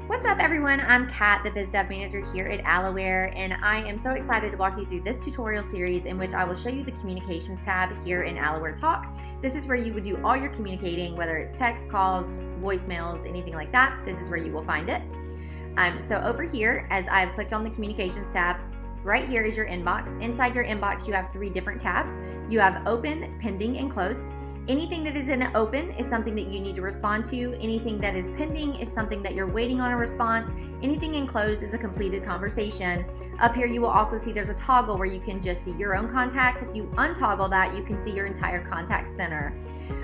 What's up everyone, I'm Kat, the Biz Dev Manager here at Aloware, and I am so excited to walk you through this tutorial series in which I will show you the Communications tab here in Aloware Talk. This is where you would do all your communicating, whether it's text, calls, voicemails, anything like that. This is where you will find it. So over here, as I've clicked on the Communications tab, right here is your inbox. Inside your inbox, you have 3 different tabs. You have open, pending, and closed. Anything that is in open is something that you need to respond to. Anything that is pending is something that you're waiting on a response. Anything in closed is a completed conversation. Up here, you will also see there's a toggle where you can just see your own contacts. If you untoggle that, you can see your entire contact center.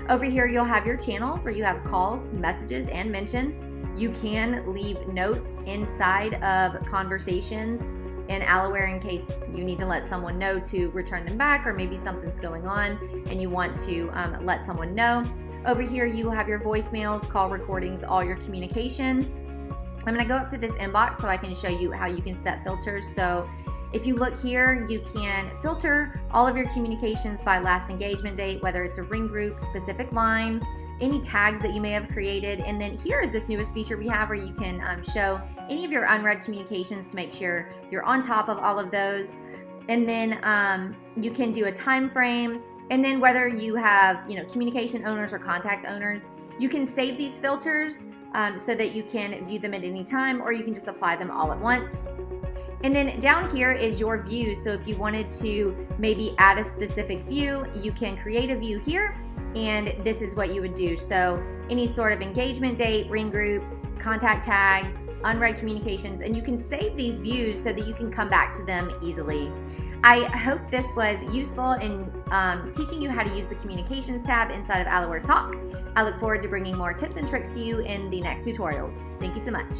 Over here, you'll have your channels where you have calls, messages, and mentions. You can leave notes inside of conversations in Aloware in case you need to let someone know to return them back, or maybe something's going on and you want to let someone know. Over here you have your voicemails, call recordings, all your communications. I'm going to go up to this inbox so I can show you how you can set filters. So if you look here, you can filter all of your communications by last engagement date, whether it's a ring group, specific line, any tags that you may have created. And then here is this newest feature we have where you can show any of your unread communications to make sure you're on top of all of those. And then you can do a time frame. And then whether you have communication owners or contacts owners, you can save these filters so that you can view them at any time, or you can just apply them all at once. And then down here is your view. So if you wanted to maybe add a specific view, you can create a view here, and this is what you would do. So any sort of engagement date, ring groups, contact tags, unread communications, and you can save these views so that you can come back to them easily. I hope this was useful in teaching you how to use the Communications tab inside of Aloware Talk. I look forward to bringing more tips and tricks to you in the next tutorials. Thank you so much.